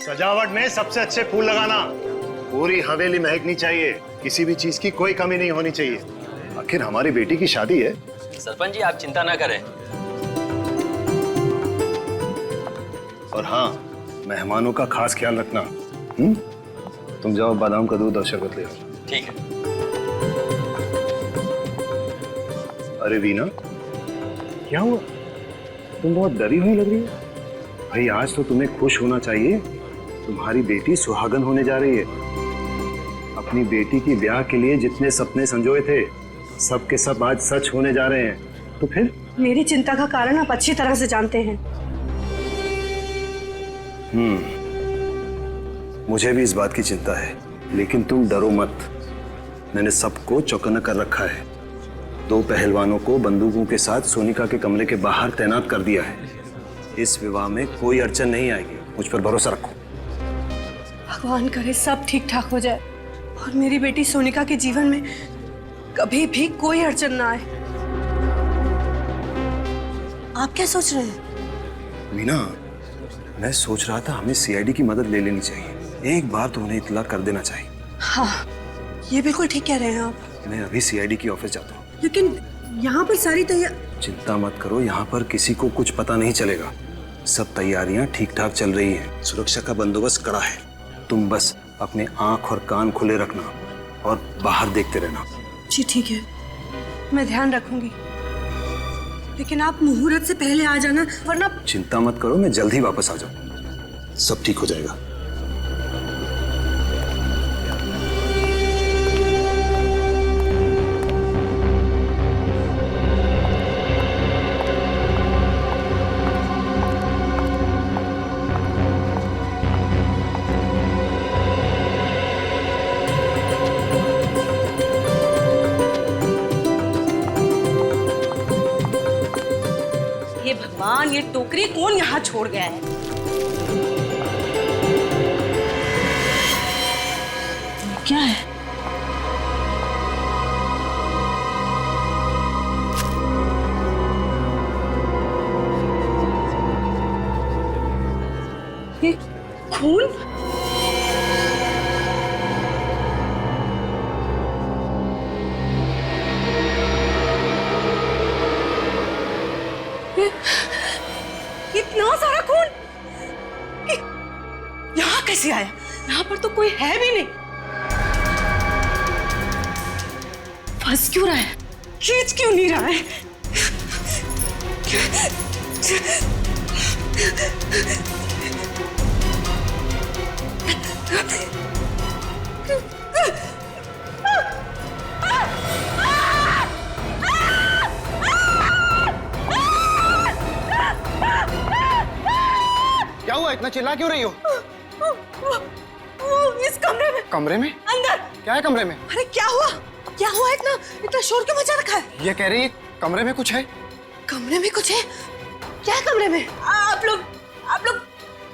सजावट में सबसे अच्छे फूल लगाना। पूरी हवेली महकनी चाहिए, किसी भी चीज की कोई कमी नहीं होनी चाहिए। आखिर हमारी बेटी की शादी है। सरपंच जी आप चिंता ना करें। और हाँ, मेहमानों का खास ख्याल रखना। तुम जाओ बादाम का दूध और शरबत ले आओ। ठीक है। अरे वीना, क्या हुआ? तुम बहुत डरी हुई लग रही हो। भाई आज तो तुम्हें खुश होना चाहिए, तुम्हारी बेटी सुहागन होने जा रही है। अपनी बेटी की ब्याह के लिए जितने सपने संजोए थे सब के सब आज सच होने जा रहे हैं। तो फिर मेरी चिंता का कारण आप अच्छी तरह से जानते हैं। मुझे भी इस बात की चिंता है, लेकिन तुम डरो मत। मैंने सबको चौकन्ना कर रखा है। 2 पहलवानों को बंदूकों के साथ सोनिका के कमरे के बाहर तैनात कर दिया है। इस विवाह में कोई अड़चन नहीं आएगी, मुझ पर भरोसा रखो। भगवान करे सब ठीक ठाक हो जाए और मेरी बेटी सोनिका के जीवन में कभी भी कोई अड़चन ना आए। आप क्या सोच रहे हैं? मीना, मैं सोच रहा था हमें सीआईडी की मदद ले लेनी चाहिए। एक बार तो उन्हें इत्तला कर देना चाहिए। हाँ, ये बिल्कुल ठीक कह रहे हैं आप। मैं अभी सीआईडी की ऑफिस जाता हूँ। लेकिन यहाँ पर सारी चिंता मत करो, यहाँ पर किसी को कुछ पता नहीं चलेगा। सब तैयारियां ठीक ठाक चल रही हैं। सुरक्षा का बंदोबस्त कड़ा है। तुम बस अपने आंख और कान खुले रखना और बाहर देखते रहना। जी ठीक है, मैं ध्यान रखूंगी। लेकिन आप मुहूर्त से पहले आ जाना, वरना। चिंता मत करो, मैं जल्द ही वापस आ जाऊँ। सब ठीक हो जाएगा। भगवान, ये टोकरी कौन यहाँ छोड़ गया है? क्या है? ये खून? इतना सारा खून यहाँ कैसे आया? यहाँ पर तो कोई है भी नहीं। फंस क्यों रहा है? खींच क्यों नहीं रहा है? क्या हुआ? इतना चिल्ला क्यों रही हो? इस कमरे में। कमरे में? अंदर। क्या है कमरे में? अरे क्या हुआ? क्या हुआ? इतना शोर क्यों मचा रखा है? ये कह रही है कमरे में कुछ है। कमरे में कुछ है? क्या है कमरे में? आप लोग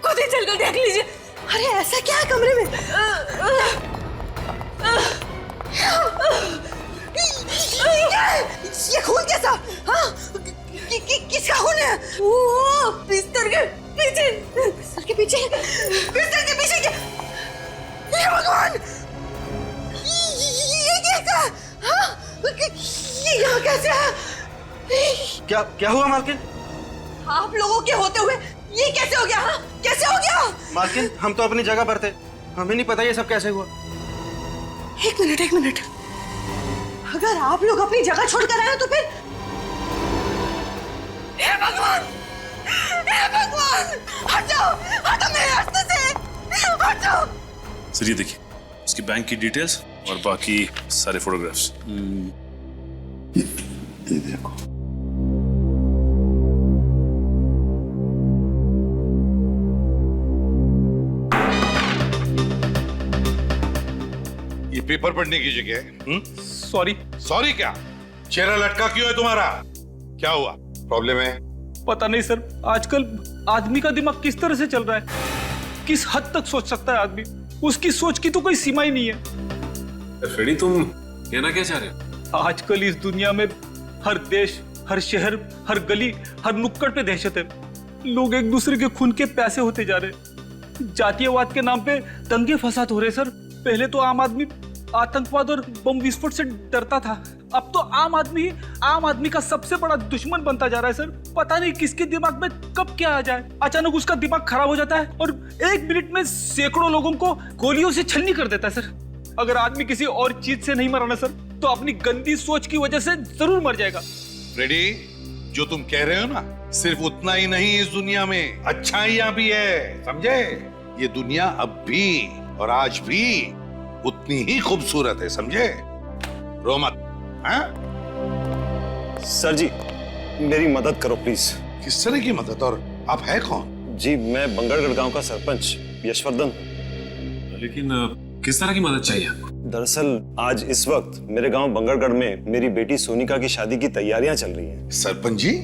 खुद ही चलकर देख लीजिए। अरे ऐसा क्या है कमरे में? ये खून कैसा? हाँ? किसका खून है? वो बिस्तर के पीछे। बिस्तर के पीछे? बिस्तर के पीछे क्या? ये भगवान! ये क्या? हाँ? ये यहाँ कैसे है? क्या हुआ मालकिन? आप लोगों के होते हुए ये कैसे हो गया? हाँ? कैसे हो गया? मालकिन, हम तो अपनी जगह पर थे, हमें नहीं पता ये सब कैसे हुआ। एक मिनट। अगर आप लोग अपनी जगह छोड़कर आए तो फिर? हे भगवान! हट जाओ मेरे रास्ते से! हट जाओ! सर ये देखिए, उसकी बैंक की डिटेल्स और बाकी सारे फोटोग्राफ्स। ये देखो। ये पेपर पढ़ने की जगह। सॉरी क्या? चेहरा लटका क्यों है तुम्हारा? क्या हुआ? प्रॉब्लम है? पता नहीं सर, आजकल आदमी का दिमाग किस तरह से चल रहा है, किस हद तक सोच सकता है आदमी, उसकी सोच की तो कोई सीमा ही नहीं है। फ्रेडी, तुम कहना क्या चाह रहे हो? आजकल इस दुनिया में हर देश, हर शहर, हर गली, हर नुक्कड़ पे दहशत है। लोग एक दूसरे के खून के प्यासे होते जा रहे हैं। जातीयवाद के नाम पे दंगे फसाद हो रहे सर। पहले तो आम आदमी आतंकवाद और बम विस्फोट से डरता था, अब तो आम आदमी का सबसे बड़ा दुश्मन बनता जा रहा है सर। पता नहीं किसके दिमाग में कब क्या आ जाए, अचानक उसका दिमाग खराब हो जाता है और 1 मिनट में सैकड़ों लोगों को गोलियों से छलनी कर देता है सर। अगर आदमी किसी और चीज से नहीं मरा ना सर, तो अपनी गंदी सोच की वजह से जरूर मर जाएगा। रेडी, जो तुम कह रहे हो ना, सिर्फ उतना ही नहीं, इस दुनिया में अच्छाइयां भी है, समझे? ये दुनिया अब भी और आज भी उतनी ही खूबसूरत है, समझे? रो मत, हाँ? सर जी, मेरी मदद करो प्लीज। किस तरह की मदद, और आप है कौन? जी, मैं बंगरगढ़ गांव का सरपंच यशवर्धन। लेकिन किस तरह की मदद चाहिए आपको? दरअसल आज इस वक्त मेरे गांव बंगरगढ़ में मेरी बेटी सोनिका की शादी की तैयारियां चल रही हैं। सरपंच जी,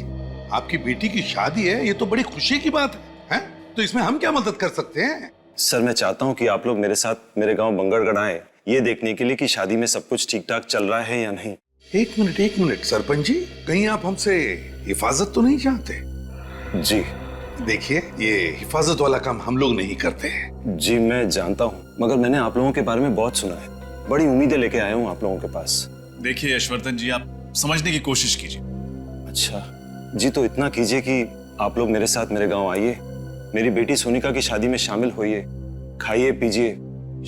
आपकी बेटी की शादी है, ये तो बड़ी खुशी की बात है? तो इसमें हम क्या मदद कर सकते हैं? सर, मैं चाहता हूं कि आप लोग मेरे साथ मेरे गांव बंगरगढ़ आए, ये देखने के लिए कि शादी में सब कुछ ठीक ठाक चल रहा है या नहीं। एक मिनट सरपंच जी, कहीं आप हमसे हिफाजत तो नहीं चाहते? जी देखिए, ये हिफाजत वाला काम हम लोग नहीं करते हैं। जी, मैं जानता हूँ, मगर मैंने आप लोगों के बारे में बहुत सुना है, बड़ी उम्मीदें लेके आया हूँ आप लोगों के पास। देखिए यशवर्धन जी, आप समझने की कोशिश कीजिए। अच्छा जी, तो इतना कीजिए कि आप लोग मेरे साथ मेरे गांव आइए, मेरी बेटी सोनिका की शादी में शामिल होइए, खाइए पीजिए,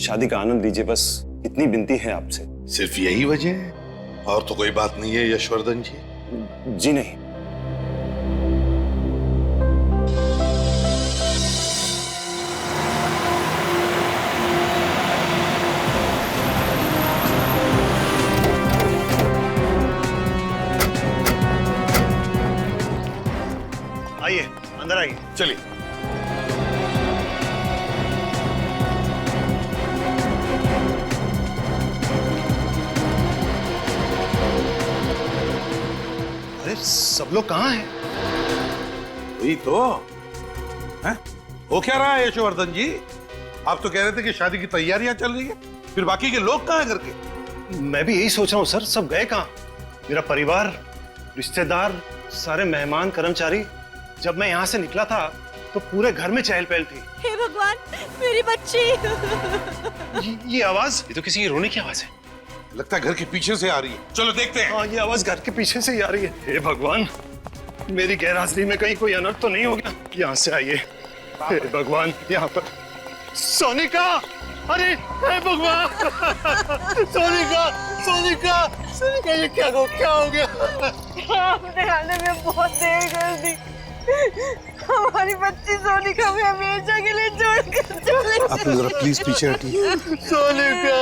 शादी का आनंद लीजिए, बस इतनी विनती है आपसे। सिर्फ यही वजह है, और तो कोई बात नहीं है यशवर्धन जी? जी नहीं। आइए, अंदर आइए। चलिए। अरे सब लोग कहाँ हैं? वही तो है? हो क्या रहा है यशवर्धन जी? आप तो कह रहे थे कि शादी की तैयारियां चल रही है, फिर बाकी के लोग कहाँ हैं घर के? मैं भी यही सोच रहा हूँ सर, सब गए कहाँ? मेरा परिवार, रिश्तेदार, सारे मेहमान, कर्मचारी। जब मैं यहाँ से निकला था तो पूरे घर में चहल पहल थी। हे भगवान, मेरी बच्ची! ये आवाज, ये तो किसी की रोने की आवाज है। लगता है घर के पीछे से आ रही है, चलो देखते हैं। हाँ, ये आवाज घर के पीछे से ही आ रही है। हे भगवान, मेरी गैरहाजिरी में कहीं कोई अनर्थ तो नहीं हो गया? यहाँ से आइए। हे भगवान, यहाँ पर सोनिका! अरे हे भगवान! सोनिका, सोनिका, सोनिका, ये क्या हो गया? आपने आने में बहुत देर कर दी। हमारी बच्ची सोनिका में हमेशा के लिए छोड़कर चले आप जरा प्लीज पीछे हटिए। सोनिका!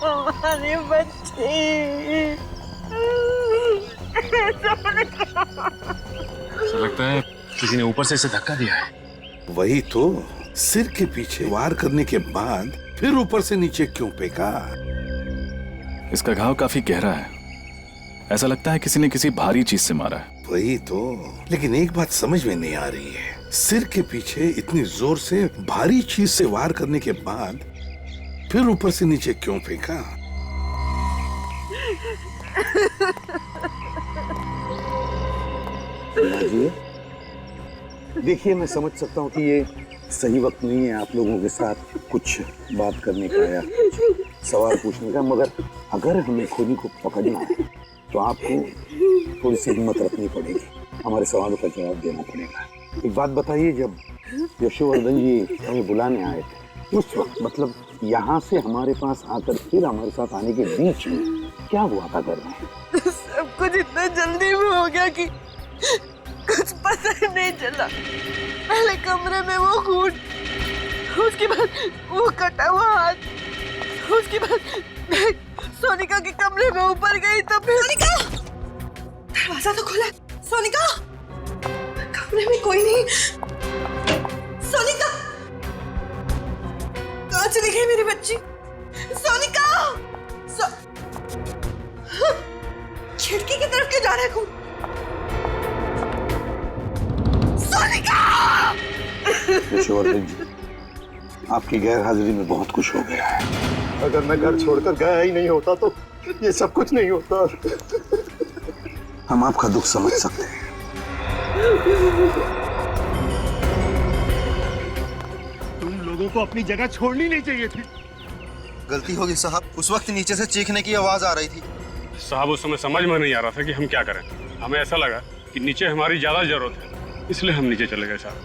हमारी बच्ची ऐसा लगता है किसी ने ऊपर से इसे धक्का दिया है। वही तो, सिर के पीछे वार करने के बाद फिर ऊपर से नीचे क्यों फेंका? इसका घाव काफी गहरा है, ऐसा लगता है किसी ने किसी भारी चीज से मारा है। वही तो, लेकिन एक बात समझ में नहीं आ रही है, सिर के पीछे इतनी जोर से भारी चीज से वार करने के बाद फिर ऊपर से नीचे क्यों फेंका? देखिए, मैं समझ सकता हूँ कि ये सही वक्त नहीं है आप लोगों के साथ कुछ बात करने का या सवाल पूछने का, मगर अगर हमें खोनी को पकड़ना है तो आपको थोड़ी सी हिम्मत रखनी पड़ेगी, हमारे सवालों का जवाब देना पड़ेगा। एक बात बताइए, जब यशवर्धन जी हमें बुलाने आए थे उस वक्त, मतलब यहाँ से हमारे पास आकर फिर हमारे साथ आने के बीच में क्या हुआ था घर में? सब कुछ इतना जल्दी में हो गया कि कुछ पता ही नहीं चला। पहले कमरे में वो खून, उसके बाद वो कटा हुआ हाथ, उसके बाद मैं सोनिका के कमरे में ऊपर गई तो फिर सोनिका! दरवाजा तो खुला है। सोनिका! कमरे में कोई नहीं। सोनिका! कहाँ चली गई मेरी बच्ची? सोनिका! खिड़की की तरफ क्यों जा रहा है खून? सोनिका! यशोवर्धन जी, आपकी गैर हाजिरी में बहुत कुछ हो गया है। अगर मैं घर छोड़कर गया ही नहीं होता तो ये सब कुछ नहीं होता। हम आपका दुख समझ सकते हैं। तुम लोगों को अपनी जगह छोड़नी नहीं चाहिए थी। गलती होगी साहब, उस वक्त नीचे से चीखने की आवाज आ रही थी। साहब उस समय समझ में नहीं आ रहा था कि हम क्या करें। हमें ऐसा लगा कि नीचे हमारी ज्यादा जरूरत है, इसलिए हम नीचे चले गए साहब।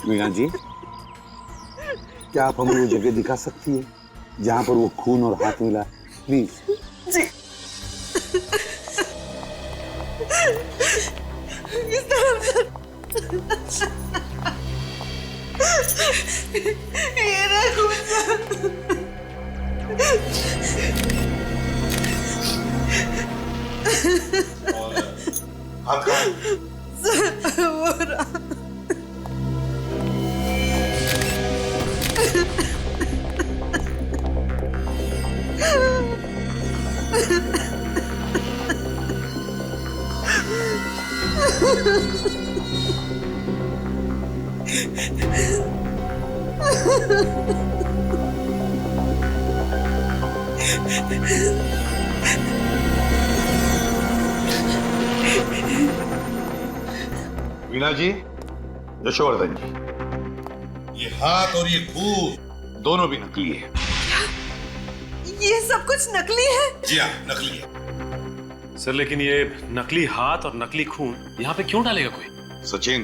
वीणा जी, क्या आप हमें वो जगह दिखा सकती है जहां पर वो खून और हाथ मिला? प्लीज। जी। इस तरफ ये रखो। हाथ कहाँ? वो रहा। वीणा जी, यशोवर्धन जी, ये हाथ और ये खून दोनों भी नकली है। ये सब कुछ नकली है? जी हाँ, नकली है। सर लेकिन ये नकली हाथ और नकली खून यहाँ पे क्यों डालेगा कोई? सचिन,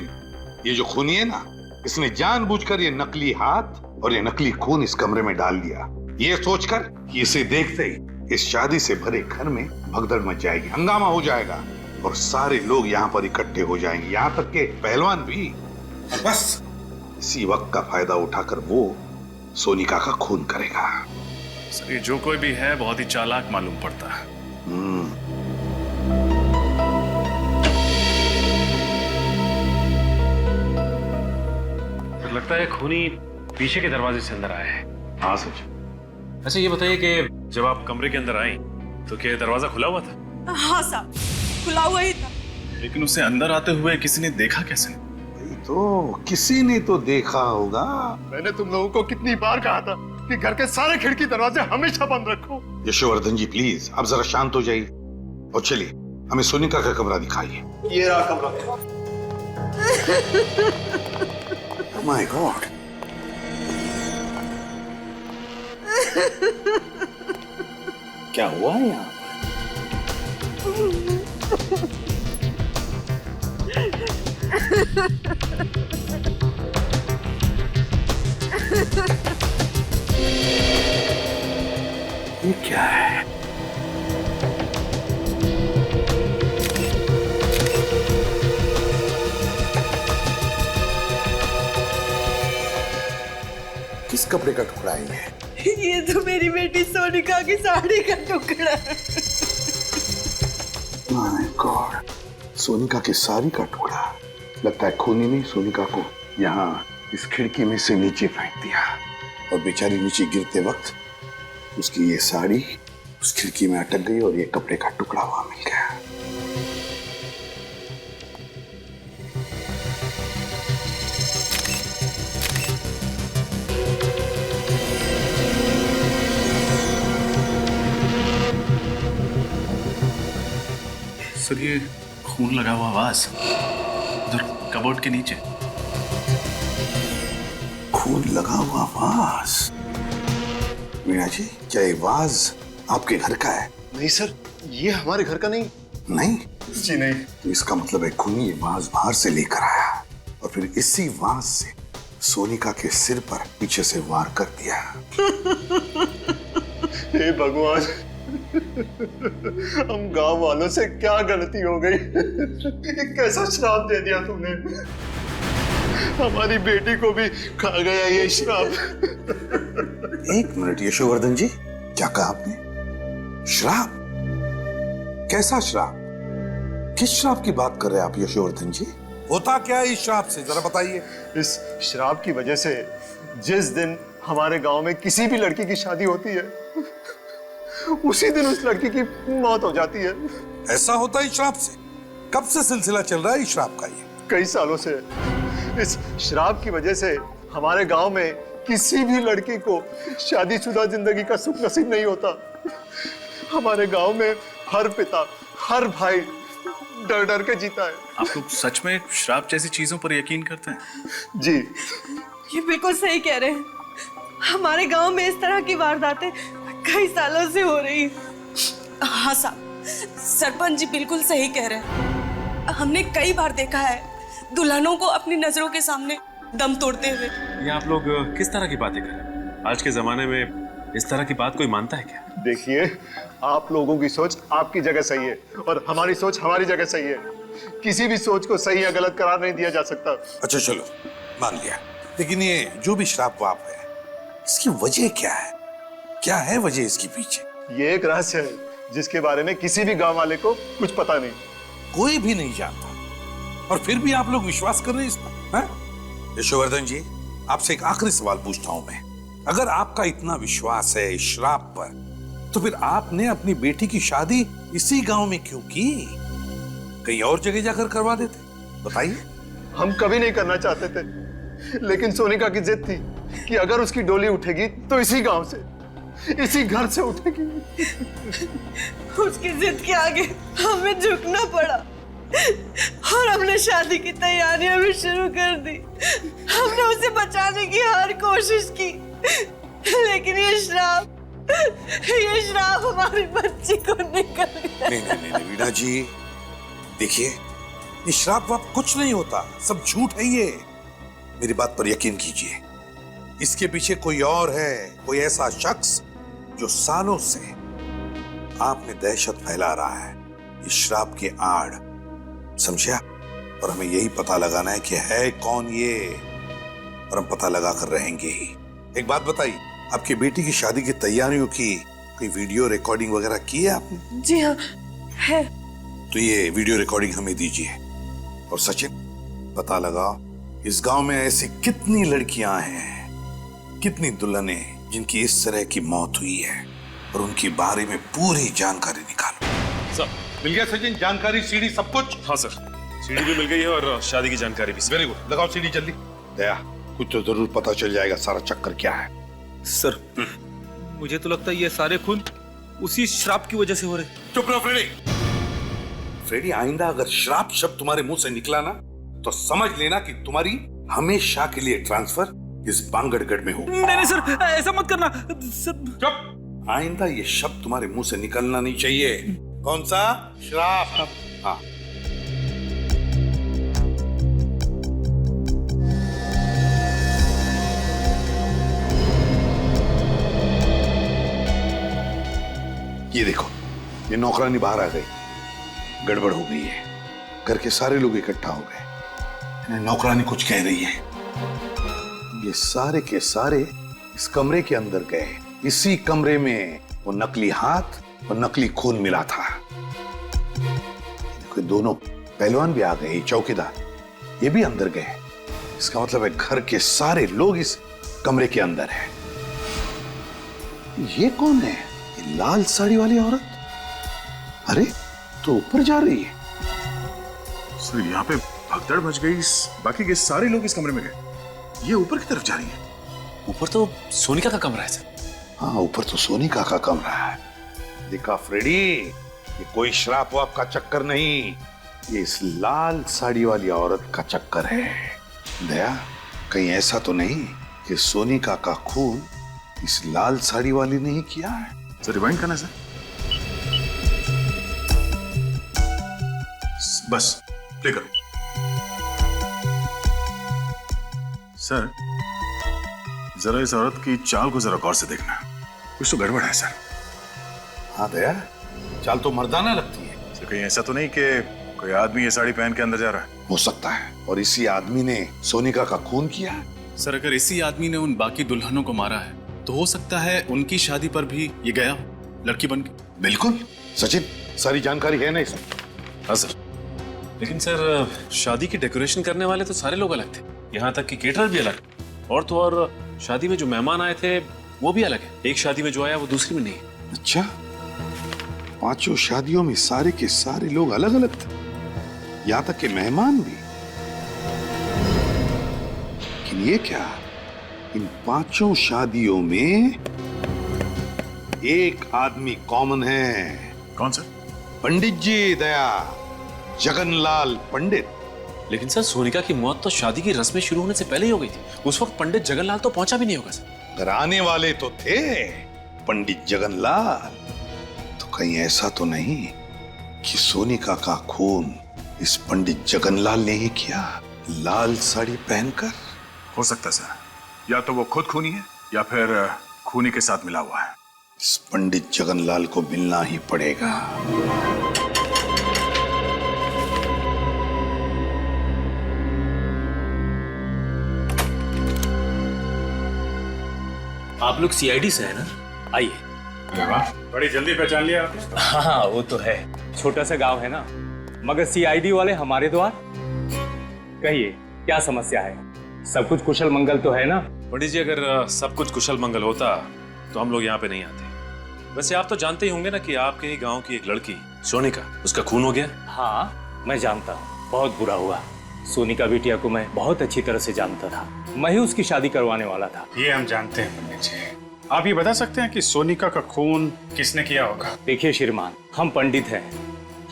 ये जो खूनी है ना, इसने जानबूझकर ये नकली हाथ और ये नकली खून इस कमरे में डाल दिया, ये सोचकर कि इसे देखते ही इस शादी से भरे घर में भगदड़ मच जाएगी, हंगामा हो जाएगा और सारे लोग यहाँ पर इकट्ठे हो जाएंगे, यहाँ तक के पहलवान भी। और बस इसी वक्त का फायदा उठाकर वो सोनिका का खून करेगा। सर ये जो कोई भी है बहुत ही चालाक मालूम पड़ता है। लगता है खूनी पीछे के दरवाजे से अंदर आया है। हाँ सच। अच्छा ये बताइए कि जब आप कमरे के अंदर आई तो क्या दरवाजा खुला हुआ था? हाँ साहब, खुला हुआ ही था। लेकिन उसे अंदर आते हुए किसी ने देखा कैसे? तो किसी ने तो देखा होगा। मैंने तुम लोगों को कितनी बार कहा था कि घर के सारे खिड़की दरवाजे हमेशा बंद रखो। यशोवर्धन जी प्लीज, आप जरा शांत हो जाइए और चलिए हमें सोनिका का कमरा दिखाइए। ये रहा कमरा। माय गॉड, क्या हुआ है यहाँ ये क्या है? किस कपड़े का टुकड़ा है ये तो मेरी बेटी सोनिका की साड़ी का टुकड़ा है। माय गॉड, सोनिका की साड़ी का टुकड़ा। लगता है खूनी ने सोनिका को यहाँ इस खिड़की में से नीचे फेंक दिया और बेचारी नीचे गिरते वक्त उसकी ये साड़ी उस खिड़की में अटक गई और ये कपड़े का टुकड़ा वहां मिल गया। सर ये खून लगा हुआ वास उधर कबोर्ड के नीचे। खून लगा हुआ वास। मीना जी, क्या ये वाज आपके घर का है? नहीं सर, ये हमारे घर का नहीं। नहीं जी नहीं। तो इसका मतलब है खूनी ये वाज बाहर से लेकर आया और फिर इसी वाज से सोनिका के सिर पर पीछे से वार कर दिया। हे भगवान, हम गांव वालों से क्या गलती हो गई? कैसा श्राप दे दिया तूने? हमारी बेटी को भी खा गया ये श्राप। एक मिनट यशोवर्धन जी, क्या कहा आपने? श्राप? कैसा श्राप? किस श्राप की बात कर रहे हैं आप यशोवर्धन जी? होता क्या है इस श्राप से, जरा बताइए। इस श्राप की वजह से जिस दिन हमारे गांव में किसी भी लड़की की शादी होती है, उसी दिन उस लड़की की मौत हो जाती है। ऐसा होता है इस श्राप से? कब से सिलसिला चल रहा है इस शराब का? ये कई सालों से इस शराब की वजह से हमारे गांव में किसी भी लड़की को शादीशुदा जिंदगी का सुख नसीब नहीं होता। हमारे गांव में हर पिता, हर भाई डर डर के जीता है। आप लोग सच में शराब जैसी चीजों पर यकीन करते हैं? जी, ये बिल्कुल सही कह रहे हैं। हमारे गांव में इस तरह की वारदातें कई सालों से हो रही हैं। हाँ साहब, सरपंच जी बिल्कुल सही कह रहे हैं। हमने कई बार देखा है दुल्हनों को अपनी नजरों के सामने दम तोड़ते हुए। ये आप लोग किस तरह की बातें कर रहे हैं? आज के जमाने में इस तरह की बात कोई मानता है क्या? देखिए, आप लोगों की सोच आपकी जगह सही है और हमारी सोच हमारी जगह सही है। किसी भी सोच को सही या गलत करार नहीं दिया जा सकता। अच्छा चलो, मान लिया, लेकिन ये जो भी शराब वाप है, इसकी वजह क्या है? क्या है वजह इसके पीछे? ये एक रहस्य है जिसके बारे में किसी भी गांव वाले को कुछ पता नहीं। कोई भी नहीं जानता, और फिर भी आप लोग विश्वास कर रहे हैं इस पर, हैं? यशोवर्धन जी, आपसे एक आखिरी सवाल पूछता हूं मैं। अगर आपका इतना विश्वास है इस शराब पर, तो फिर आपने अपनी बेटी की शादी इसी गांव में क्यों की? कहीं और जगह जाकर करवा देते? बताइए। हम कभी नहीं करना चाहते थे, लेकिन सोनिका की जिद थी कि अगर उसकी डोली उठेगी तो इसी गांव से, इसी घर से उठेगी। उसकी जिद के आगे हमें झुकना पड़ा और हमने शादी की तैयारियां भी शुरू कर दी। हमने उसे बचाने की हर कोशिश की, लेकिन ये श्राप हमारी बच्ची को निकल गया। नहीं वीणा जी, देखिए, ये श्राप वाप कुछ नहीं होता, सब झूठ है ये। मेरी बात पर यकीन कीजिए, इसके पीछे कोई और है, कोई ऐसा शख्स जो सालों से आप में दहशत फैला रहा है इस श्राप के आड़, समझा? और हमें यही पता लगाना है कि है कौन ये, और हम पता लगा कर रहेंगे ही। एक बात बताइए, आपकी बेटी की शादी की तैयारियों की कोई वीडियो रिकॉर्डिंग वगैरह की है आपने? जी हाँ, है। तो ये वीडियो रिकॉर्डिंग हमें दीजिए। और सचिन, पता लगाओ इस गांव में ऐसी कितनी लड़कियां हैं, कितनी दुल्हनें जिनकी इस तरह की मौत हुई है, और उनके बारे में पूरी जानकारी निकालो। सब मिल गया सचिन? जानकारी, सीडी, सब कुछ? हाँ सर, सीडी भी मिल गई है और शादी की जानकारी भी। वेरी गुड, लगाओ सीडी जल्दी। दया, कुछ तो जरूर पता चल जाएगा सारा चक्कर क्या है। सर, मुझे तो लगता है ये सारे खून उसी श्राप की वजह से हो रहे। चुप रहो फ्रेडी। फ्रेडी, आइंदा अगर श्राप शब्द तुम्हारे मुंह से निकला ना, तो समझ लेना कि तुम्हारी हमेशा के लिए ट्रांसफर इस बांगड़गढ़ में हो। नहीं सर, ऐसा मत करना सर। चुप। आइंदा ये शब्द तुम्हारे मुंह से निकलना नहीं चाहिए। कौन सा? श्राप। हाँ, ये देखो, ये नौकरानी बाहर आ गई। गड़बड़ हो गई है, घर के सारे लोग इकट्ठा हो गए। नौकरानी कुछ कह रही है। ये सारे के सारे इस कमरे के अंदर गए। इसी कमरे में वो नकली हाथ और नकली खून मिला था। देखो, दोनों पहलवान भी आ गए, चौकीदार ये भी अंदर गए। इसका मतलब है घर के सारे लोग इस कमरे के अंदर हैं। ये कौन है? ये लाल साड़ी वाली औरत? अरे, तो ऊपर जा रही है। सर, यहाँ पे भगदड़ मच गई, बाकी के सारे लोग इस कमरे में गए। ये ऊपर की तरफ जा रही है। ऊपर तो सोनिका का कमरा है सर। हाँ, ऊपर तो सोनिका का कमरा है। देखा फ्रेडी, ये कोई श्राप वाप का चक्कर नहीं, ये इस लाल साड़ी वाली औरत का चक्कर है। दया, कहीं ऐसा तो नहीं कि सोनिका का खून इस लाल साड़ी वाली ने ही किया है? सर, रिवाइंड करना सर। बस प्ले करो सर। जरा इस औरत की चाल को जरा गौर से देखना, कुछ तो गड़बड़ है सर। हाँ दया, चाल तो मर्दाना लगती है। सर, कहीं ऐसा तो नहीं कि कोई आदमी ये साड़ी पहन के अंदर जा रहा है? हो सकता है, और इसी आदमी ने सोनिका का खून किया है। सर, अगर इसी आदमी ने उन बाकी दुल्हनों को मारा है, तो हो सकता है उनकी शादी पर भी ये गया लड़की बन के। बिल्कुल सचिन, सारी जानकारी है ना इसमें? हाँ सर, लेकिन सर शादी की डेकोरेशन करने वाले तो सारे लोग अलग थे, यहाँ तक कि केटरर भी अलग, और तो और शादी में जो मेहमान आए थे वो भी अलग है। एक शादी में जो आया वो दूसरी में नहीं है। अच्छा, पांचों शादियों में सारे के सारे लोग अलग अलग थे? यहां तक कि मेहमान भी। लेकिन ये क्या, इन 5 शादियों में एक आदमी कॉमन है। कौन सा? पंडित जी, दया जगनलाल पंडित। लेकिन सर सोनिका की मौत तो शादी की रस्में शुरू होने से पहले ही हो गई थी। उस वक्त पंडित जगनलाल तो पहुंचा भी नहीं होगा सर। अगर आने वाले तो थे पंडित जगनलाल, तो कहीं ऐसा तो नहीं कि सोनिका का खून इस पंडित जगनलाल ने ही किया, लाल साड़ी पहनकर? हो सकता है सर, या तो वो खुद खूनी है या फिर खूनी के साथ मिला हुआ है। इस पंडित जगनलाल को मिलना ही पड़ेगा। आप लोग सीआईडी से है ना? आइए। बड़ी जल्दी पहचान लिया आपने। हाँ वो तो है, छोटा सा गांव है ना, मगर सीआईडी वाले हमारे द्वार। कहिए क्या समस्या है? सब कुछ कुशल मंगल तो है ना? पंडित जी अगर सब कुछ कुशल मंगल होता तो हम लोग यहाँ पे नहीं आते। वैसे आप तो जानते ही होंगे ना कि आपके ही गांव की एक लड़की सोनिका, उसका खून हो गया। हाँ मैं जानता हूँ, बहुत बुरा हुआ। सोनिका बिटिया को मैं बहुत अच्छी तरह से जानता था, मैं ही उसकी शादी करवाने वाला था। ये हम जानते हैं पंडित जी। आप ये बता सकते हैं कि सोनिका का खून किसने किया होगा? देखिए श्रीमान, हम पंडित हैं,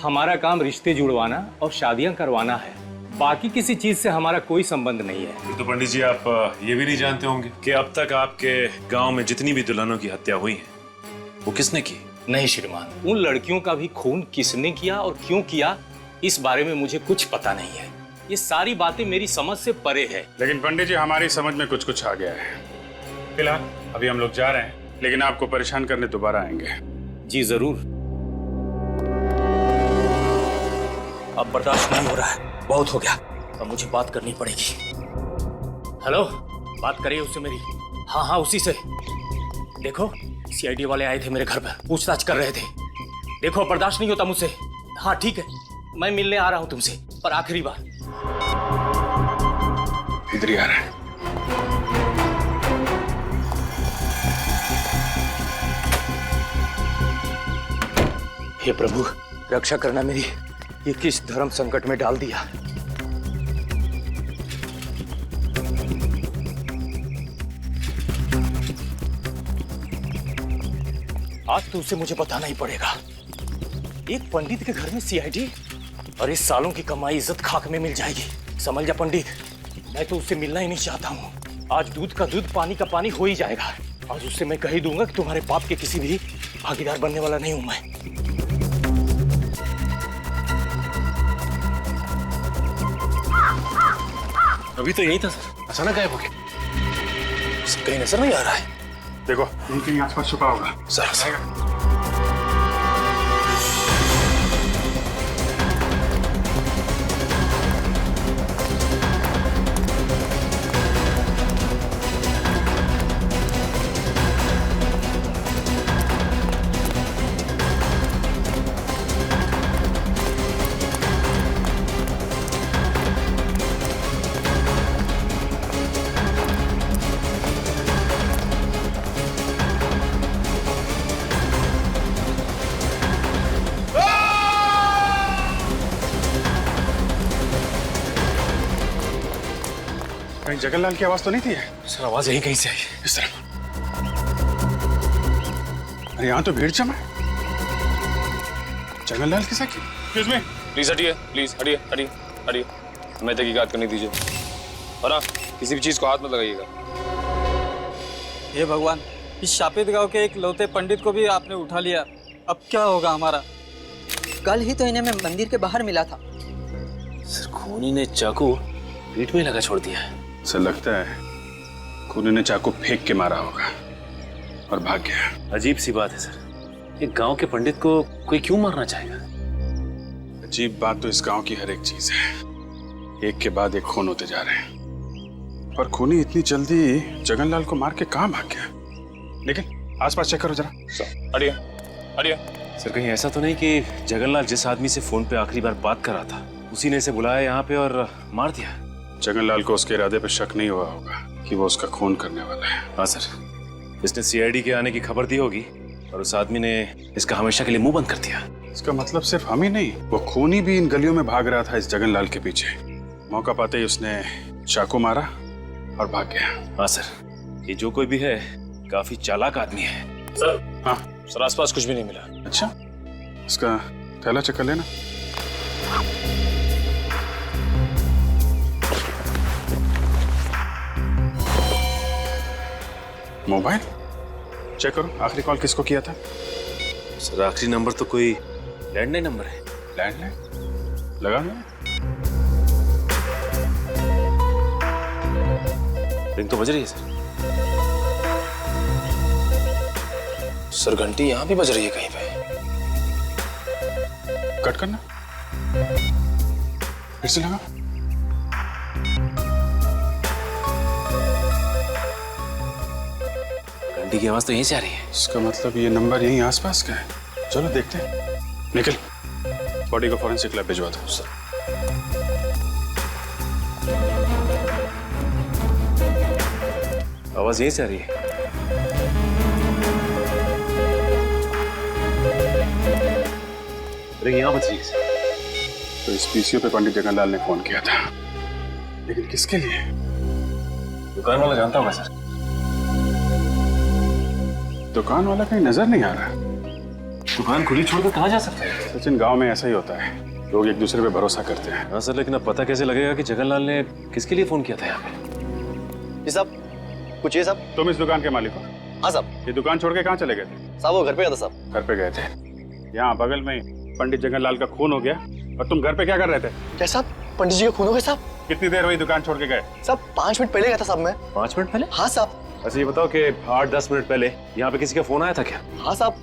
हमारा काम रिश्ते जुड़वाना और शादियां करवाना है, बाकी किसी चीज से हमारा कोई संबंध नहीं है। तो पंडित जी आप ये भी नहीं जानते होंगे कि अब तक आपके गांव में जितनी भी दुल्हनों की हत्या हुई है वो किसने की? नहीं श्रीमान, उन लड़कियों का भी खून किसने किया और क्यों किया इस बारे में मुझे कुछ पता नहीं है। ये सारी बातें मेरी समझ से परे है। लेकिन पंडित जी हमारी समझ में कुछ कुछ आ गया है। फिलहाल अभी हम लोग जा रहे हैं, लेकिन आपको परेशान करने दोबारा आएंगे। जी जरूर। अब बर्दाश्त नहीं हो रहा है, बहुत हो गया, अब मुझे बात करनी पड़ेगी। हेलो, बात करिए उससे मेरी। हाँ हाँ उसी से। देखो सीआईडी वाले आए थे मेरे घर पर, पूछताछ कर रहे थे। देखो बर्दाश्त नहीं होता मुझसे। हाँ ठीक है, मैं मिलने आ रहा हूँ तुमसे, पर आखिरी बार। इधर ही आ रहा है। हे प्रभु, रक्षा करना मेरी। ये किस धर्म संकट में डाल दिया। आज तो उसे मुझे बताना ही पड़ेगा। एक पंडित के घर में सीआईडी, और इस सालों की कमाई इज्जत खाक में मिल जाएगी। समझ जा पंडित, मैं तो उससे मिलना ही नहीं चाहता हूँ। आज दूध का दूध पानी का पानी हो ही जाएगा। आज उससे मैं कह ही दूंगा कि तुम्हारे पाप के किसी भी भागीदार बनने वाला नहीं हूं मैं। अभी तो यही था सर, अचानक गायब हो गया। उसे कहीं नजर नहीं आ रहा है। देखो कहीं कहीं आसपास छुपा होगा। सर कहीं जगनलाल की आवाज तो नहीं थी? सर आवाज यही कहीं से आई, इस तरफ। अरे यहाँ तो भीड़ जमा है। जगनलाल के साथ? एक्सक्यूज मी, प्लीज हटिए, प्लीज हटिए हटिए हटिए, हमें तहकीकात करने दीजिए। और हाँ, किसी भी चीज को हाथ मत लगाइएगा। हे भगवान, इस शापित गांव के एक लौते पंडित को भी आपने उठा लिया। अब क्या होगा हमारा? कल ही तो इन्हें मैं मंदिर के बाहर मिला था। सर खूनी ने चाकू पीठ में लगा छोड़ दिया है। सर लगता है खूनी ने चाकू फेंक के मारा होगा और भाग गया। अजीब सी बात है सर, एक गांव के पंडित को कोई क्यों मारना चाहेगा? अजीब बात तो इस गांव की हर एक चीज है, एक के बाद एक खून होते जा रहे हैं। पर खूनी इतनी जल्दी जगनलाल को मार के कहां भाग गया? लेकिन आसपास चेक करो जरा। हटिए हटिए। सर कहीं ऐसा तो नहीं कि जगनलाल जिस आदमी से फोन पे आखिरी बार बात कर रहा था उसी ने इसे बुलाया यहाँ पे और मार दिया? जगनलाल को उसके इरादे पे शक नहीं हुआ होगा कि वो उसका खून करने वाला है। हाँ सर, इसने सीआईडी के आने की खबर दी होगी और उस आदमी ने इसका हमेशा के लिए मुंह बंद कर दिया। इसका मतलब सिर्फ हम ही नहीं, वो खूनी भी इन गलियों में भाग रहा था इस जगनलाल के पीछे। मौका पाते ही उसने चाकू मारा और भाग गया। हाँ सर, ये जो कोई भी है काफी चालाक आदमी है। सर, हाँ सर आसपास कुछ भी नहीं मिला। अच्छा, इसका थैला चेक कर लेना। मोबाइल चेक करो, आखिरी कॉल किसको किया था? सर आखिरी नंबर तो कोई लैंडलाइन नंबर है। लैंडलाइन लगा लो। रिंग तो बज रही है सर। सर घंटी यहाँ भी बज रही है कहीं पे। कट करना, फिर से लगा। घंटी की आवाज तो यहीं से आ रही है। इसका मतलब ये नंबर यहीं आसपास का है। चलो देखते हैं। निखिल, बॉडी को फॉरेंसिक लैब भिजवा दो। सर आवाज यहीं से आ रही है। रिंग यहाँ बज रही है। तो इस पीसीओ पे पंडित जगनलाल ने फोन किया था, लेकिन किसके लिए? दुकान वाला जानता होगा सर। दुकान वाला कहीं नजर नहीं आ रहा। दुकान खुली छोड़कर कहाँ जा सकता है? सचिन, गांव में ऐसा ही होता है, लोग एक दूसरे पे भरोसा करते हैं। हाँ सर, लेकिन अब पता कैसे लगेगा कि जगनलाल ने किसके लिए फोन किया था यहाँ पे? जी साहब, कुछ ये साहब। तुम इस दुकान के मालिक हो? हाँ साहब। ये दुकान छोड़ के कहाँ चले गए थे? साहब वो घर पे गया था साहब। घर पे गए थे। यहाँ बगल में पंडित जगनलाल का खून हो गया और तुम घर पे क्या कर रहे थे? क्या साहब, पंडित जी का खून हो गया साहब? कितनी देर हुई दुकान छोड़ के गए? साहब 5 मिनट पहले गया था साहब मैं। 5 मिनट पहले? हाँ साहब। अच्छा ये बताओ कि 8-10 मिनट पहले यहाँ पे किसी का फोन आया था क्या? हाँ साहब,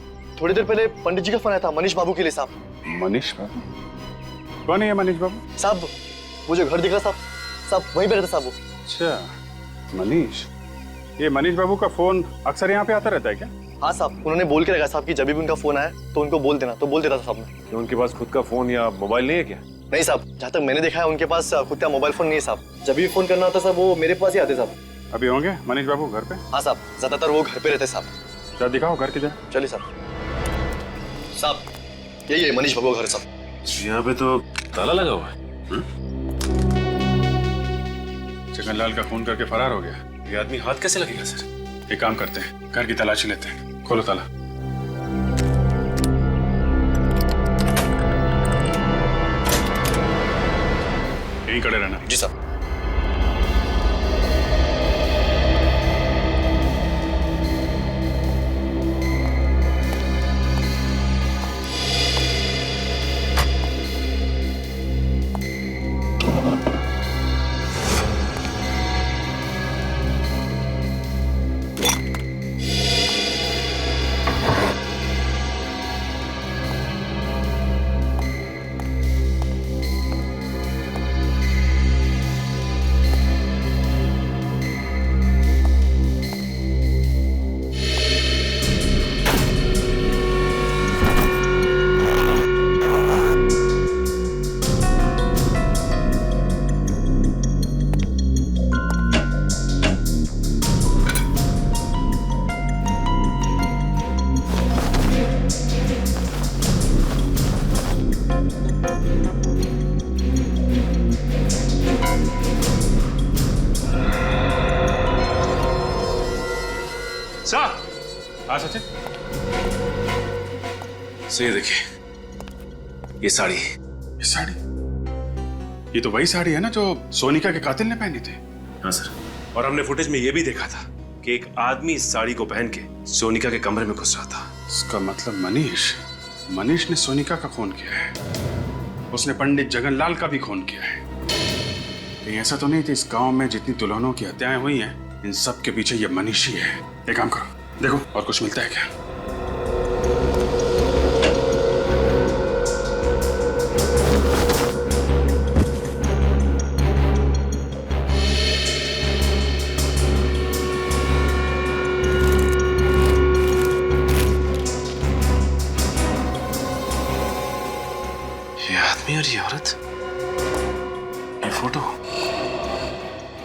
थोड़ी देर पहले पंडित जी का फोन आया था मनीष बाबू के लिए साहब। मनीष बाबू? कौन है ये मनीष बाबू? साहब वो जो घर दिख रहा साहब, साहब वहीं पे रहता साहब वो। अच्छा, मनीष। ये मनीष बाबू का फोन अक्सर यहाँ पे आता रहता है क्या? हाँ साहब, उन्होंने बोल के रखा साहब कि जब भी उनका फोन आया तो उनको बोल देना, तो बोल देता था साहब मैं। कि उनके पास खुद का फोन या मोबाइल नहीं है क्या? नहीं साहब, जहाँ तक मैंने देखा है उनके पास खुद का मोबाइल फोन नहीं है साहब। जब भी फोन करना होता साहब वो मेरे पास ही आते साहब। अभी होंगे मनीष बाबू घर पे? हाँ साहब, ज्यादातर वो घर पे रहते साहब। क्या दिखाओ घर किधर? चलिए साहब। साहब यही है मनीष बाबू का घर साहब। यहाँ पे तो ताला लगा हुआ है। जगनलाल का खून करके फरार हो गया। ये आदमी हाथ कैसे लगेगा सर? एक काम करते हैं, घर की तलाशी लेते हैं। खोलो ताला। यहीं खड़े रहना। जी साहब। हाँ सचिन, सो ये देखिए, ये साड़ी। ये साड़ी? ये तो वही साड़ी है ना जो सोनिका के कातिल ने पहनी थी। हाँ सर, और हमने फुटेज में ये भी देखा था कि एक आदमी इस साड़ी को पहन के सोनिका के कमरे में घुस रहा था। इसका मतलब मनीष ने सोनिका का खून किया है। उसने पंडित जगनलाल का भी खून किया है। कहीं ऐसा तो नहीं कि इस गांव में जितनी दुल्हनों की हत्याएं हुई हैं, इन सब के पीछे ये मनीष ही है। एक काम करो, देखो और कुछ मिलता है क्या। ये आदमी और ये औरत, ये फोटो,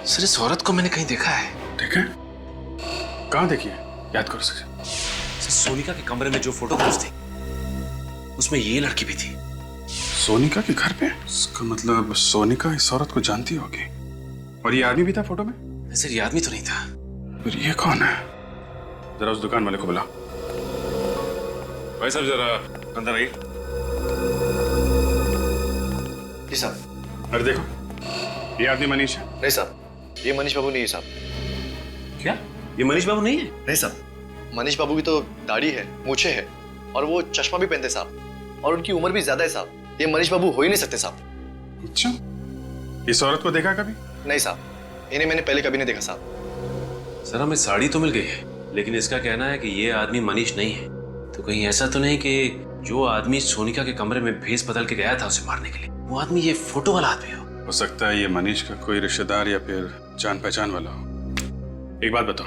सर इस औरत को मैंने कहीं देखा है। देखा? कहाँ देखिए? याद करो सर। सोनिका के कमरे में जो फोटोग्राफ्स थे उसमें ये लड़की भी थी। सोनिका के घर पे? इसका मतलब सोनिका इस औरत को जानती होगी। और ये आदमी भी था फोटो में? सर ये आदमी तो नहीं था। फिर ये कौन है? जरा उस दुकान वाले को बुला। भाई साहब जरा अंदर आइए। जी साहब। अरे देखो, ये आदमी मनीष है। नहीं साहब, ये मनीष बाबू नहीं है साहब। क्या ये मनीष बाबू नहीं है? नहीं साहब, मनीष बाबू की तो दाढ़ी है, मूछें है और वो चश्मा भी पहनते साहब, और उनकी उम्र भी ज्यादा है साहब। ये मनीष बाबू हो ही नहीं सकते साहब। अच्छा, इस औरत को देखा कभी? नहीं साहब, इन्हें मैंने पहले कभी नहीं देखा साहब। सर हमें साड़ी तो मिल गई है, लेकिन इसका कहना है कि ये आदमी मनीष नहीं है। तो कहीं ऐसा तो नहीं कि जो आदमी सोनिका के कमरे में भेस बदल के गया था उसे मारने के लिए, वो आदमी ये फोटो वाला आदमी हो सकता है ये मनीष का कोई रिश्तेदार या फिर जान पहचान वाला हो। एक बात बताओ,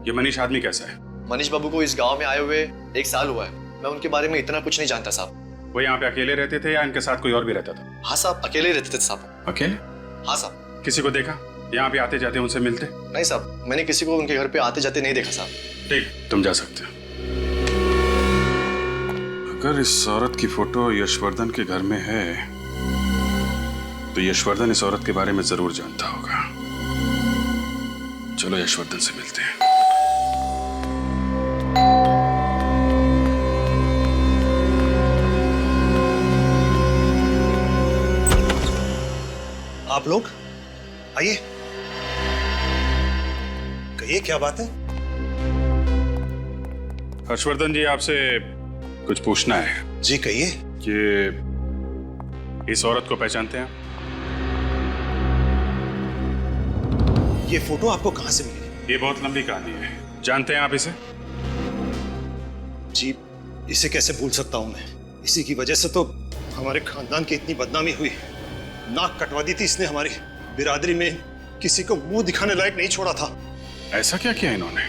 ये मनीष आदमी कैसा है? मनीष बाबू को इस गांव में आए हुए 1 साल हुआ है। मैं उनके बारे में इतना कुछ नहीं जानता साहब। वो यहाँ पे अकेले रहते थे या इनके साथ कोई और भी रहता था? हाँ साहब, अकेले रहते थे साहब। अकेले? हाँ साहब। किसी को देखा यहाँ पे आते जाते उनसे मिलते? नहीं साहब, मैंने किसी को उनके घर पे आते जाते नहीं देखा साहब। ठीक, तुम जा सकते हो। अगर इस औरत की फोटो यशवर्धन के घर में है तो यशवर्धन इस औरत के बारे में जरूर जानता होगा। चलो यशवर्धन से मिलते हैं। आप लोग आइए, कहिए क्या बात है? हर्षवर्धन जी, आपसे कुछ पूछना है। जी कहिए। कि इस औरत को पहचानते हैं? ये फोटो आपको कहां से मिली? ये बहुत लंबी कहानी है। जानते हैं आप इसे? जी, इसे कैसे भूल सकता हूं मैं। इसी की वजह से तो हमारे खानदान की इतनी बदनामी हुई। नाक कटवा दी थी इसने। हमारी बिरादरी में किसी को मुंह दिखाने लायक नहीं छोड़ा था। ऐसा क्या किया इन्होंने?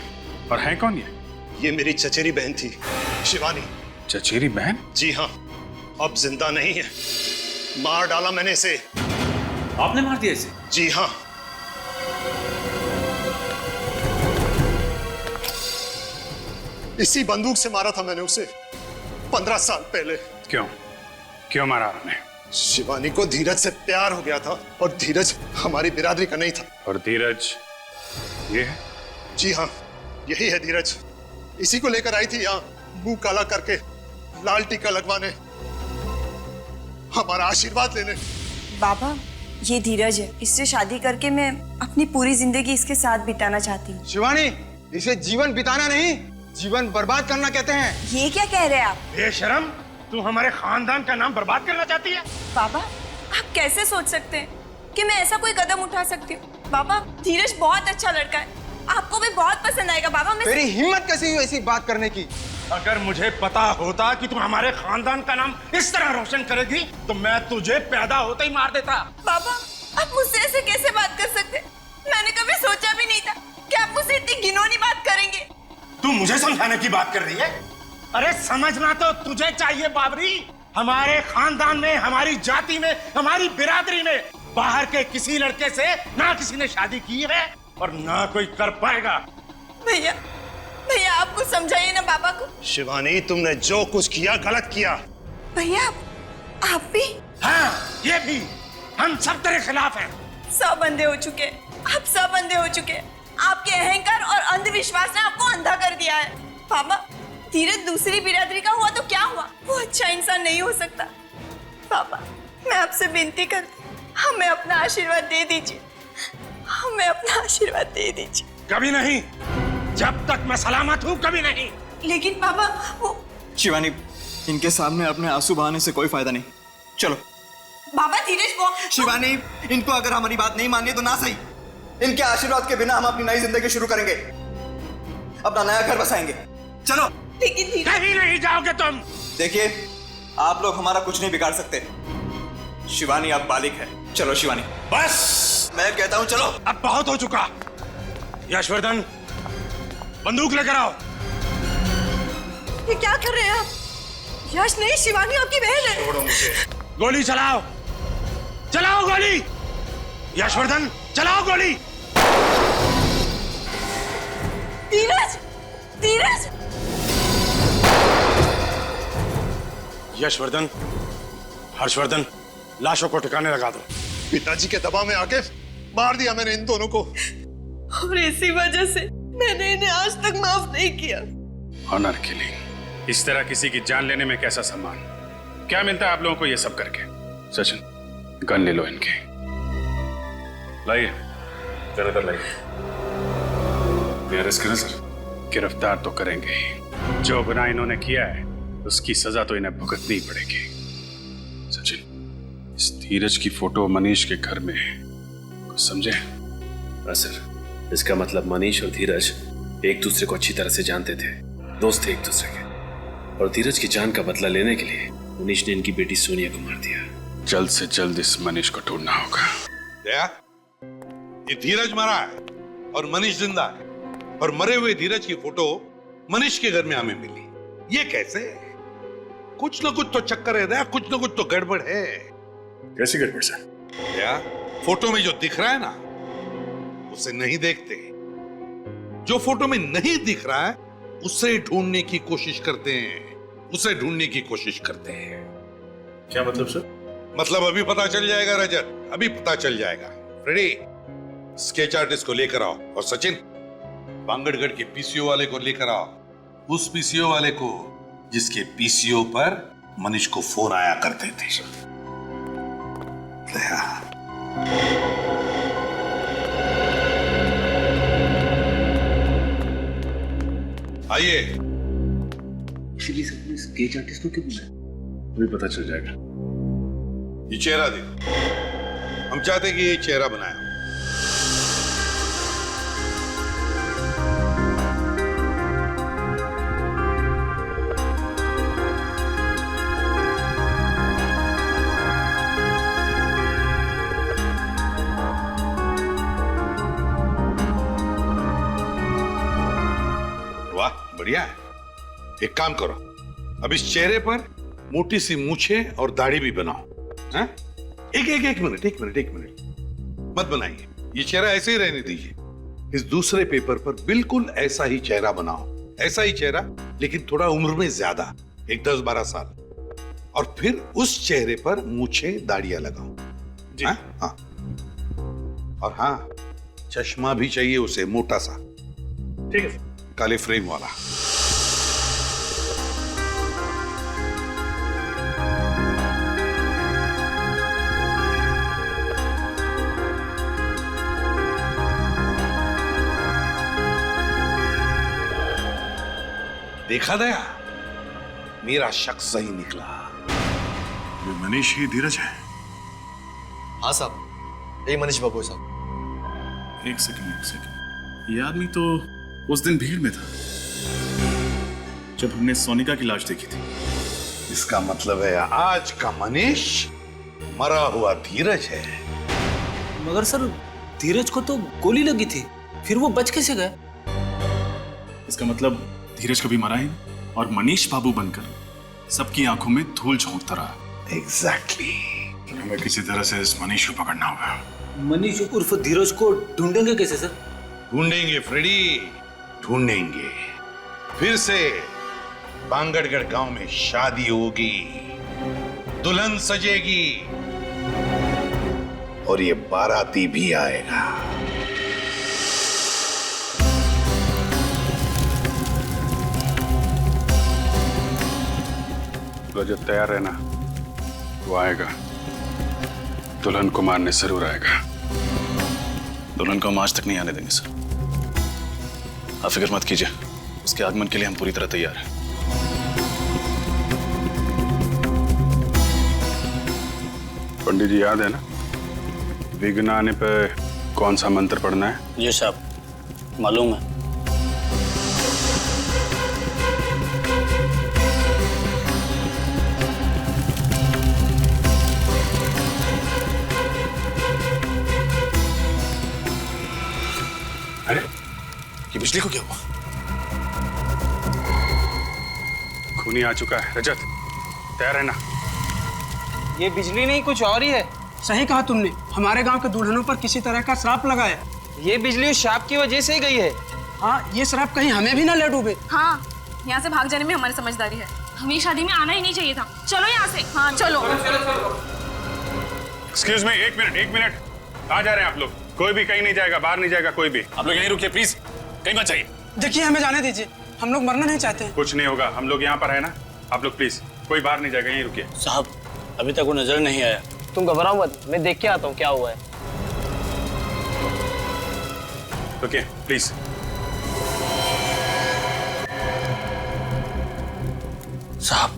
और है कौन ये मेरी चचेरी बहन थी, शिवानी। चचेरी बहन? जी हाँ, अब जिंदा नहीं है। मार डाला मैंने इसे। आपने मार दिया इसे? जी हाँ। इसी बंदूक से मारा था मैंने उसे 15 साल पहले। क्यों? क्यों मारा आपने? शिवानी को धीरज से प्यार हो गया था और धीरज हमारी बिरादरी का नहीं था। और धीरज ये है? जी हाँ, यही है धीरज। इसी को लेकर आई थी यहाँ, मुंह काला करके, लाल टीका लगवाने, हमारा आशीर्वाद लेने। बाबा, ये धीरज है। इससे शादी करके मैं अपनी पूरी जिंदगी इसके साथ बिताना चाहती हूँ। शिवानी, इसे जीवन बिताना नहीं, जीवन बर्बाद करना कहते हैं। ये क्या कह रहे हैं आप? बेशरम, तू हमारे खानदान का नाम बर्बाद करना चाहती है? बाबा, आप कैसे सोच सकते हैं कि मैं ऐसा कोई कदम उठा सकती हूँ? बाबा, धीरज बहुत अच्छा लड़का है, आपको भी बहुत पसंद आएगा। बाबा, मैं तेरी हिम्मत कैसी हुई ऐसी बात करने की? अगर मुझे पता होता कि तू हमारे खानदान का नाम इस तरह रोशन करेगी तो मैं तुझे पैदा होते ही मार देता। बाबा, आप मुझसे ऐसे कैसे बात कर सकते? मैंने कभी सोचा भी नहीं था कि आप मुझसे इतनी घिनौनी बात करेंगे। तू मुझे समझाने की बात कर रही है? अरे समझना तो तुझे चाहिए बाबरी। हमारे खानदान में, हमारी जाति में, हमारी बिरादरी में बाहर के किसी लड़के से ना किसी ने शादी की है और ना कोई कर पाएगा। भैया, भैया आप कुछ समझाइए ना बाबा को। शिवानी, तुमने जो कुछ किया गलत किया। भैया, आप भी? हाँ, ये भी। हम सब तेरे खिलाफ हैं। सब अंधे हो चुके, आप सब अंधे हो चुके। आपके अहंकार और अंधविश्वास ने आपको अंधा कर दिया है। बाबा, धीरज दूसरी बिरादरी का हुआ तो क्या हुआ? वो अच्छा इंसान नहीं हो सकता। बाबा, मैं आपसे विनती करती, हमें अपना आशीर्वाद दे दीजिए। हमें अपना आशीर्वाद दे दीजिए। कभी नहीं, जब तक मैं सलामत हूँ कभी नहीं। लेकिन बाबा, वो शिवानी, इनके सामने अपने आंसू बहाने से कोई फायदा नहीं। चलो। बाबा, धीरज वो शिवानी, इनको अगर हमारी बात नहीं माननी तो ना सही, इनके आशीर्वाद के बिना हम अपनी नई जिंदगी शुरू करेंगे, अपना नया घर बसाएंगे। चलो। लेकिन कहीं नहीं जाओगे तुम। देखिए, आप लोग हमारा कुछ नहीं बिगाड़ सकते। शिवानी अब बालिक है। चलो शिवानी। बस, मैं कहता हूं चलो। अब बहुत हो चुका। यशवर्धन, बंदूक लेकर आओ। ये क्या कर रहे हैं आप? यश नहीं, शिवानी आपकी बहन है। छोड़ो मुझे। गोली चलाओ, चलाओ गोली। यशवर्धन, चलाओ गोली। धीरज, धीरज। यशवर्धन, हर्षवर्धन, लाशों को ठिकाने लगा दो। पिताजी के दबाव में आके मार दिया मैंने इन दोनों को, और इसी वजह से मैंने इन्हें आज तक माफ नहीं किया। ऑनर किलिंग, इस तरह किसी की जान लेने में कैसा सम्मान, क्या मिलता है आप लोगों को ये सब करके? सचिन, गन ले लो इनके। लाइए, ज्यादातर लाइए। अरेस्ट करें सर? गिरफ्तार तो करेंगे ही। जो गुनाह इन्होंने किया है उसकी सजा तो इन्हें भुगतनी ही पड़ेगी। सचिन, इस धीरज की फोटो मनीष के घर में है, कुछ समझे? हाँ सर, इसका मतलब मनीष और धीरज एक दूसरे को अच्छी तरह से जानते थे, दोस्त थे एक दूसरे के, और धीरज की जान का बदला लेने के लिए मनीष ने इनकी बेटी सोनिया को मार दिया। जल्द से जल्द इस मनीष को ढूंढना होगा। दया, ये धीरज मरा है और मनीष जिंदा है, और मरे हुए धीरज की फोटो मनीष के घर में हमें मिली। ये कैसे? कुछ ना कुछ तो चक्कर है दया, कुछ ना कुछ तो गड़बड़ है। कैसी गड़बड़ सर? दया, फोटो में जो दिख रहा है ना उसे नहीं देखते, जो फोटो में नहीं दिख रहा है उसे ढूंढने की कोशिश करते हैं, उसे ढूंढने की कोशिश करते हैं। क्या मतलब सर? मतलब अभी पता चल जाएगा रजत, अभी पता चल जाएगा। फ्रेडी, स्केच आर्टिस्ट को लेकर आओ, और सचिन, बांगड़गढ़ के पीसीओ वाले को लेकर आओ, उस पीसीओ वाले को जिसके पीसीओ पर मनीष को फोन आया करते थे। आइए। एक्चुअली सबने स्केच आर्टिस्ट को क्यों बुलाया? अभी पता चल जाएगा। ये चेहरा देखो, हम चाहते हैं कि ये चेहरा बनाया। वाह, बढ़िया है। एक काम करो, अब इस चेहरे पर मोटी सी मूछें और दाढ़ी भी बनाओ। हैं? एक मिनट मत बनाइए, ये चेहरा ऐसे ही रहने दीजिए। इस दूसरे पेपर पर बिल्कुल ऐसा ही चेहरा बनाओ, ऐसा ही चेहरा, लेकिन थोड़ा उम्र में ज्यादा, एक 10-12 साल, और फिर उस चेहरे पर मूछें दाढ़ियां लगाओ। जी हाँ। और हाँ, चश्मा भी चाहिए उसे, मोटा सा, ठीक है, काले फ्रेम वाला। देखा दया, मेरा शक सही निकला। ये मनीष ही धीरज है? हाँ साहब, यही मनीष बाबू है साहब। एक सेकंड, ये आदमी तो उस दिन भीड़ में था जब हमने सोनिका की लाश देखी थी। इसका मतलब है आज का मनीष मरा हुआ धीरज है। मगर सर, धीरज को तो गोली लगी थी, फिर वो बच कैसे गए? इसका मतलब धीरज कभी मरा ही नहीं, और मनीष बाबू बनकर सबकी आंखों में धूल झोंकता रहा। एग्जैक्टली। हमें किसी तरह से इस मनीष को पकड़ना होगा। मनीष उर्फ धीरज को ढूंढेंगे कैसे सर? ढूंढेंगे फ्रेडी, ढूंढेंगे। फिर से बांगड़गढ़ गांव में शादी होगी, दुल्हन सजेगी, और ये बाराती भी आएगा। रजत, तैयार रहना, वो आएगा, दुल्हन को मारने जरूर आएगा। दुल्हन को हम आज तक नहीं आने देंगे सर, आप फिक्र मत कीजिए, उसके आगमन के लिए हम पूरी तरह तैयार हैं। पंडित जी, याद है ना विघ्न आने पे कौन सा मंत्र पढ़ना है? जी साहब, मालूम है। अरे, ये बिजली को क्या हुआ? खूनी आ चुका है। रजत, तैयार रहना। ये बिजली नहीं, कुछ और ही है। सही कहा तुमने, हमारे गांव के दुल्हनों पर किसी तरह का श्राप लगा है। ये बिजली उस श्राप की वजह से ही गई है। हाँ, ये श्राप कहीं हमें भी ना ले डूबे। हाँ, यहाँ से भाग जाने में हमारी समझदारी है। हमें शादी में आना ही नहीं चाहिए था। चलो यहाँ से। हाँ चलो। एक्सक्यूज मी, एक मिनट। कहाँ जा रहे हैं आप लोग? कोई भी कहीं नहीं जाएगा, बाहर नहीं जाएगा कोई भी। आप लोग यहीं रुकिए प्लीज, कहीं मत जाइए। देखिए हमें जाने दीजिए, हम लोग मरना नहीं चाहते। कुछ नहीं होगा, हम लोग यहाँ पर है ना। आप लोग प्लीज कोई बाहर नहीं जाएगा, यहीं रुकिए। साहब अभी तक वो नजर नहीं आया। तुम घबराओ मत, मैं देख के आता हूँ क्या हुआ है। रुकिए प्लीज। साहब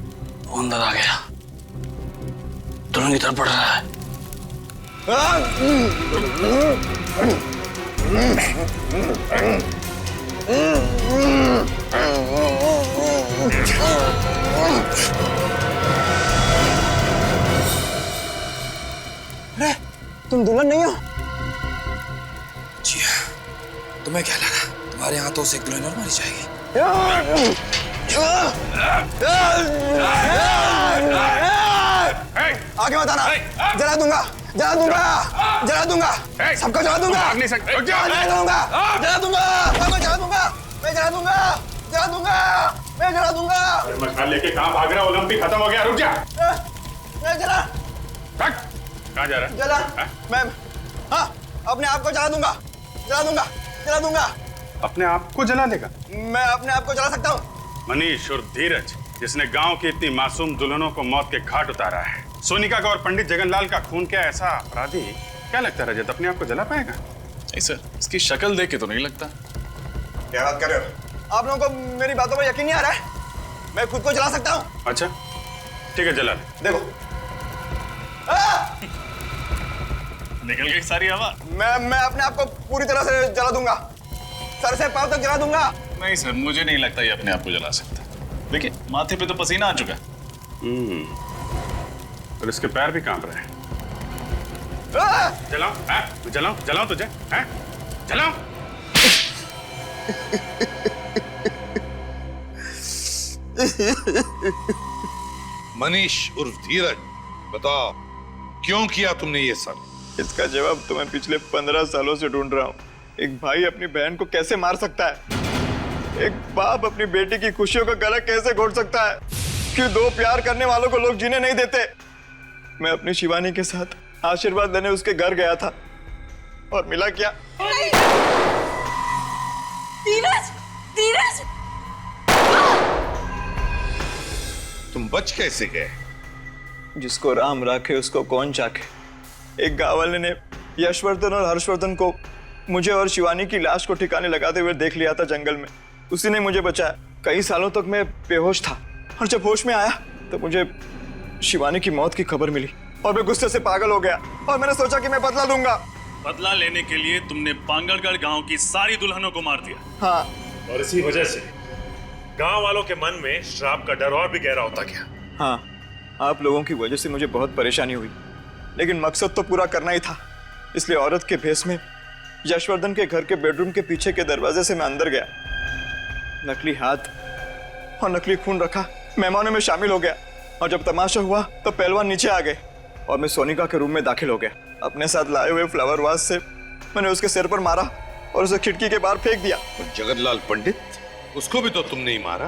वो अंदर आ गया, दुल्हन की तरफ बढ़ रहा है। अरे तुम दुल्हन नहीं हो? जी हाँ, तुम्हें क्या लगा तुम्हारे हाथों से एक दुल्हन और मारी जाएगी? आगे मत आना, जला दूंगा, जला दूंगा, जला दूंगा, सबको जला दूंगा, जला दूंगा, जला दूंगा, मैं जला दूंगा, मैं जला दूंगा, जला दूंगा, मैं जला दूंगा। मशाल लेके कहाँ भाग रहा? ओलंपिक खत्म हो गया, रुक जा। मैं जला, कहाँ जा रहा है? जला, मैं हाँ अपने आप को जला दूंगा, जला दूंगा, जला दूंगा। अपने आप को जला देगा? मैं अपने आप को जला सकता हूँ। मनीष और धीरज, जिसने गांव की इतनी मासूम दुल्हनों को मौत के घाट उतारा है, सोनिका का और पंडित जगनलाल का खून क्या ऐसा अपराधी, क्या लगता है रजत अपने आप को जला पाएगा? नहीं सर, इसकी शक्ल देख के तो नहीं लगता। क्या बात कर रहे हो? आप लोगों को मेरी बातों पर यकीन नहीं आ रहा है? मैं खुद को जला सकता हूँ। अच्छा ठीक है, जला ले। देखो निकल गई सारी हवा। मैं अपने आप को पूरी तरह से जला दूंगा, सर से पांव तक जला दूंगा। नहीं सर, मुझे नहीं लगता ये अपने आप को जला सकता। देखिए माथे पे तो पसीना आ चुका है। और इसके पैर भी कांप रहे हैं। जलाओ, जलाओ तुझे, हैं? जलाओ। मनीष उर्फ धीरज, बताओ क्यों किया तुमने ये सब? इसका जवाब तो मैं पिछले 15 सालों से ढूंढ रहा हूँ। एक भाई अपनी बहन को कैसे मार सकता है? एक बाप अपनी बेटी की खुशियों का गला कैसे घोट सकता है? क्यों दो प्यार करने वालों को लोग जीने नहीं देते? मैं अपनी शिवानी के साथ आशीर्वाद लेने उसके घर गया था और मिला क्या? धीरज, धीरज, तुम बच कैसे गए? जिसको राम राखे उसको कौन चाखे। एक गांव वाले ने यशवर्धन और हर्षवर्धन को मुझे और शिवानी की लाश को ठिकाने लगाते हुए देख लिया था जंगल में। उसी ने मुझे बचाया। कई सालों तक मैं बेहोश था और जब होश में आया तो मुझे शिवानी की मौत की खबर मिली और मैं गुस्से से पागल हो गया और मैंने सोचा कि मैं बदला लूंगा। बदला लेने के लिए तुमने पांगड़गढ़ गांव की सारी दुल्हनों को मार दिया। हाँ, और इसी वजह से गांव वालों के मन में श्राप का डर और भी गहरा होता गया। हाँ, आप लोगों की वजह से मुझे बहुत परेशानी हुई, लेकिन मकसद तो पूरा करना ही था। इसलिए औरत के भेष में यशवर्धन के घर के बेडरूम के पीछे के दरवाजे से मैं अंदर गया, नकली हाथ और नकली खून रखा, मेहमानों में शामिल हो गया और जब तमाशा हुआ तो पहलवान नीचे आ गए और मैं सोनिका के रूम में दाखिल हो गया। अपने साथ लाए हुए फ्लावर वास से मैंने उसके सिर पर मारा और उसे खिड़की के बाहर फेंक दिया। और जगनलाल पंडित, उसको भी तो तुमने ही मारा।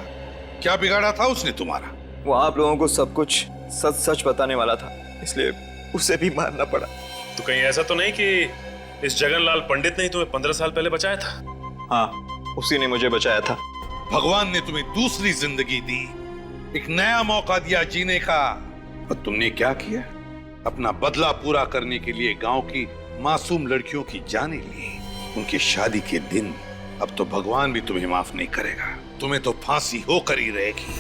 क्या बिगाड़ा था उसने तुम्हारा? वो आप लोगों को सब कुछ सच सच बताने वाला था, इसलिए उसे भी मारना पड़ा। तो कहीं ऐसा तो नहीं कि इस जगनलाल पंडित ने ही तुम्हें 15 साल पहले बचाया था? हाँ, उसी ने मुझे बचाया था। भगवान ने तुम्हें दूसरी जिंदगी दी, एक नया मौका दिया जीने का, और तुमने क्या किया? अपना बदला पूरा करने के लिए गांव की मासूम लड़कियों की जानें ली। उनकी शादी के दिन अब तो भगवान भी तुम्हें माफ नहीं करेगा, तुम्हें तो फांसी होकर ही रहेगी।